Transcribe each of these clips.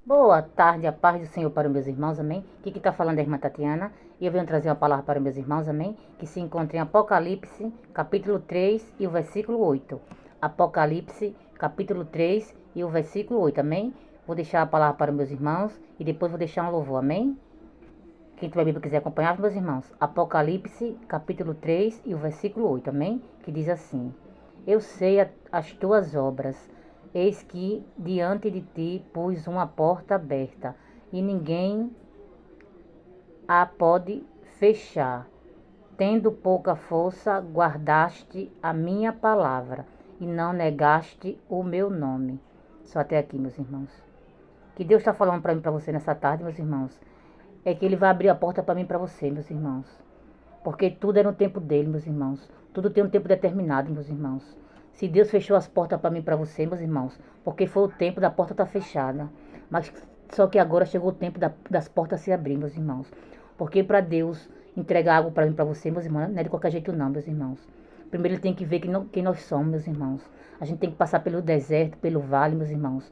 Boa tarde, a paz do Senhor para os meus irmãos, amém? Aqui que está falando é a irmã Tatiana e eu venho trazer uma palavra para os meus irmãos, amém? Que se encontra em Apocalipse, capítulo 3 e o versículo 8. Apocalipse, capítulo 3 e o versículo 8, amém? Vou deixar a palavra para os meus irmãos e depois vou deixar um louvor, amém? Quem tiver Bíblia quiser acompanhar, meus irmãos. Apocalipse, capítulo 3 e o versículo 8, amém? Que diz assim: Eu sei as tuas obras. Eis que diante de ti pus uma porta aberta, e ninguém a pode fechar. Tendo pouca força, guardaste a minha palavra, e não negaste o meu nome. Só até aqui, meus irmãos. Que Deus está falando para mim, para você nessa tarde, meus irmãos, é que Ele vai abrir a porta para mim, para você, meus irmãos. Porque tudo é no tempo dele, meus irmãos. Tudo tem um tempo determinado, meus irmãos. Se Deus fechou as portas para mim e para você, meus irmãos, porque foi o tempo da porta estar fechada. Mas só que agora chegou o tempo das portas se abrir, meus irmãos. Porque para Deus entregar algo para mim e para você, meus irmãos, não é de qualquer jeito não, meus irmãos. Primeiro Ele tem que ver quem nós somos, meus irmãos. A gente tem que passar pelo deserto, pelo vale, meus irmãos.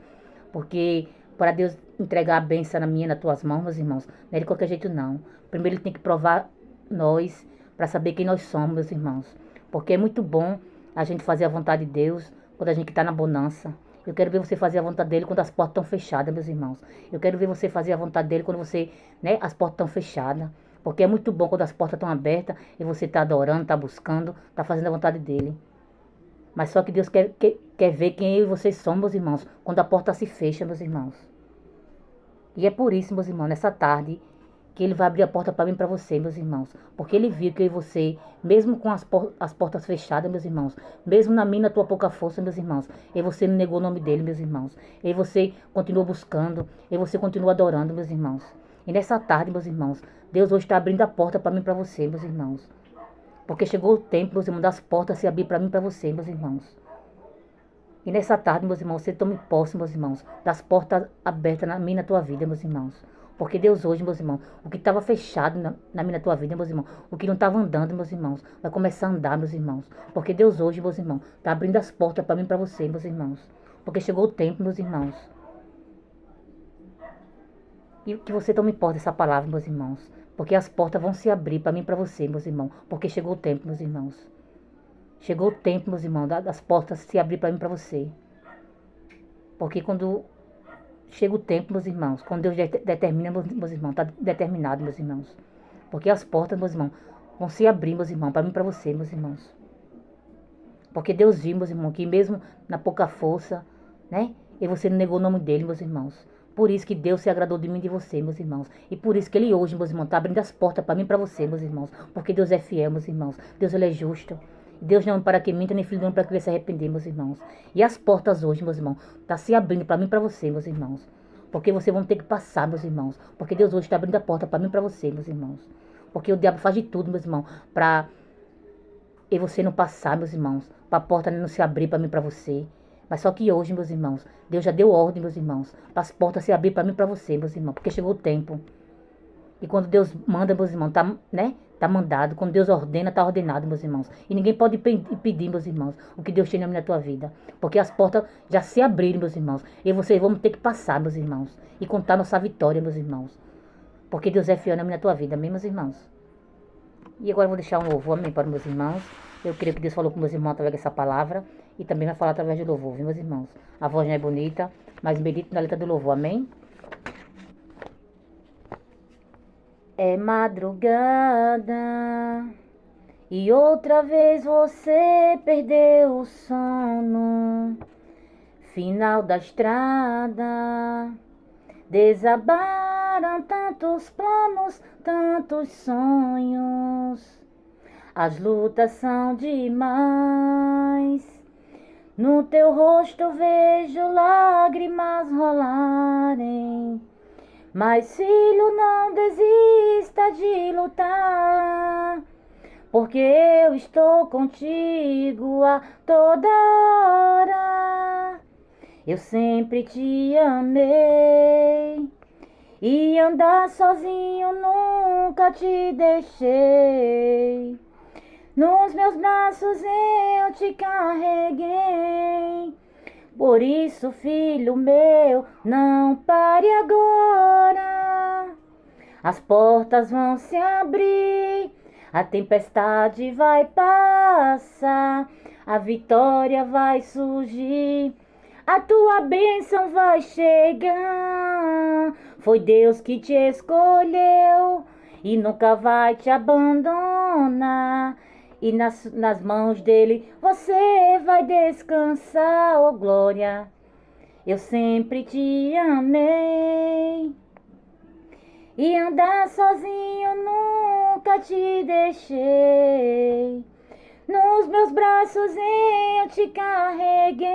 Porque para Deus entregar a bênção na minha e nas tuas mãos, meus irmãos, não é de qualquer jeito não. Primeiro Ele tem que provar nós, para saber quem nós somos, meus irmãos. Porque é muito bom a gente fazer a vontade de Deus quando a gente está na bonança. Eu quero ver você fazer a vontade dele quando as portas estão fechadas, meus irmãos. Eu quero ver você fazer a vontade dele quando você, né, as portas estão fechadas. Porque é muito bom quando as portas estão abertas e você está adorando, está buscando, está fazendo a vontade dele. Mas só que Deus quer ver quem eu e vocês somos, meus irmãos, quando a porta se fecha, meus irmãos. E é por isso, meus irmãos, nessa tarde, que Ele vai abrir a porta para mim e para você, meus irmãos. Porque Ele viu que eu e você, mesmo com as portas fechadas, meus irmãos, mesmo na minha, na tua pouca força, meus irmãos, e você não negou o nome dEle, meus irmãos. E você continuou buscando, e você continua adorando, meus irmãos. E nessa tarde, meus irmãos, Deus hoje está abrindo a porta para mim e para você, meus irmãos. Porque chegou o tempo, meus irmãos, das portas se abrir para mim e para você, meus irmãos. E nessa tarde, meus irmãos, você tome posse, meus irmãos, das portas abertas na minha e na tua vida, meus irmãos. Porque Deus hoje, meus irmãos, o que estava fechado na minha e na tua vida, meus irmãos, o que não estava andando, meus irmãos, vai começar a andar, meus irmãos. Porque Deus hoje, meus irmãos, está abrindo as portas para mim e para você, meus irmãos. Porque chegou o tempo, meus irmãos. E que você tome posse dessa palavra, meus irmãos. Porque as portas vão se abrir para mim e para você, meus irmãos. Porque chegou o tempo, meus irmãos. Chegou o tempo, meus irmãos, das portas se abrir para mim e para você. Porque quando chega o tempo, meus irmãos, quando Deus determina, meus irmãos, está determinado, meus irmãos. Porque as portas, meus irmãos, vão se abrir, meus irmãos, para mim e para você, meus irmãos. Porque Deus viu, meus irmãos, que mesmo na pouca força, né? E você não negou o nome dele, meus irmãos. Por isso que Deus se agradou de mim e de você, meus irmãos. E por isso que Ele hoje, meus irmãos, está abrindo as portas para mim e para você, meus irmãos. Porque Deus é fiel, meus irmãos. Deus, Ele é justo. Deus não é para que minta, nem filho não é para que se arrepender, meus irmãos. E as portas hoje, meus irmãos, tá se abrindo para mim e para você, meus irmãos. Porque vocês vão ter que passar, meus irmãos. Porque Deus hoje está abrindo a porta para mim e para você, meus irmãos. Porque o diabo faz de tudo, meus irmãos, para e você não passar, meus irmãos. Para a porta não se abrir para mim e para você. Mas só que hoje, meus irmãos, Deus já deu ordem, meus irmãos, para as portas se abrir para mim e para você, meus irmãos. Porque chegou o tempo. E quando Deus manda, meus irmãos, tá, né? Tá mandado. Quando Deus ordena, tá ordenado, meus irmãos. E ninguém pode pedir, meus irmãos, o que Deus tem na minha tua vida. Porque as portas já se abriram, meus irmãos. E vocês vão ter que passar, meus irmãos. E contar nossa vitória, meus irmãos. Porque Deus é fiel na minha tua vida, amém, meus irmãos? E agora eu vou deixar um louvor, amém, para os meus irmãos. Eu creio que Deus falou com meus irmãos através dessa palavra. E também vai falar através do louvor, viu, meus irmãos? A voz não é bonita, mas medite na letra do louvor, amém? É madrugada e outra vez você perdeu o sono. Final da estrada, desabaram tantos planos, tantos sonhos. As lutas são demais. No teu rosto vejo lágrimas rolarem. Mas filho, não desista de lutar, porque eu estou contigo a toda hora. Eu sempre te amei e andar sozinho nunca te deixei. Nos meus braços eu te carreguei. Por isso, filho meu, não pare agora. As portas vão se abrir, a tempestade vai passar, a vitória vai surgir, a tua bênção vai chegar. Foi Deus que te escolheu e nunca vai te abandonar. E nas mãos dele você vai descansar, oh glória. Eu sempre te amei. E andar sozinho nunca te deixei. Nos meus braços eu te carreguei.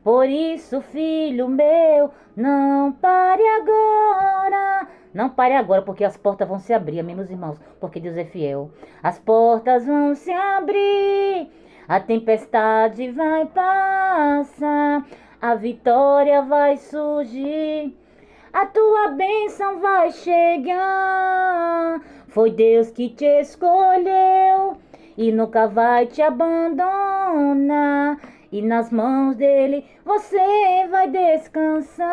Por isso, filho meu, não pare agora. Não pare agora, porque as portas vão se abrir, amém, meus irmãos, porque Deus é fiel. As portas vão se abrir, a tempestade vai passar, a vitória vai surgir, a tua bênção vai chegar. Foi Deus que te escolheu e nunca vai te abandonar. E nas mãos dele você vai descansar.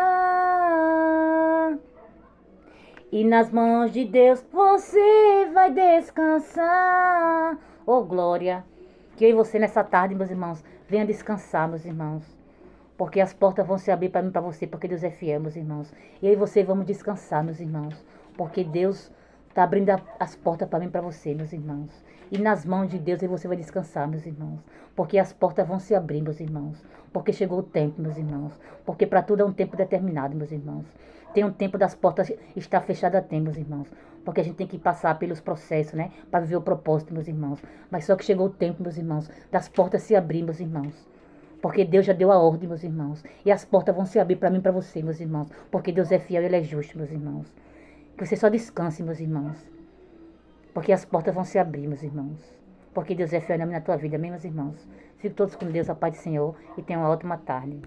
E nas mãos de Deus você vai descansar. Oh glória! Que eu e você nessa tarde, meus irmãos, venha descansar, meus irmãos. Porque as portas vão se abrir para mim e para você, porque Deus é fiel, meus irmãos. E eu e você vamos descansar, meus irmãos. Porque Deus está abrindo as portas para mim e para você, meus irmãos. E nas mãos de Deus aí você vai descansar, meus irmãos. Porque as portas vão se abrir, meus irmãos. Porque chegou o tempo, meus irmãos. Porque para tudo é um tempo determinado, meus irmãos. Tem um tempo das portas estar fechadas, tem, meus irmãos. Porque a gente tem que passar pelos processos, né? Para viver o propósito, meus irmãos. Mas só que chegou o tempo, meus irmãos, das portas se abrir, meus irmãos. Porque Deus já deu a ordem, meus irmãos. E as portas vão se abrir para mim e para você, meus irmãos. Porque Deus é fiel e Ele é justo, meus irmãos. Que você só descanse, meus irmãos. Porque as portas vão se abrir, meus irmãos. Porque Deus é fiel na tua vida, amém, meus irmãos? Fiquem todos com Deus, a paz do Senhor. E tenham uma ótima tarde.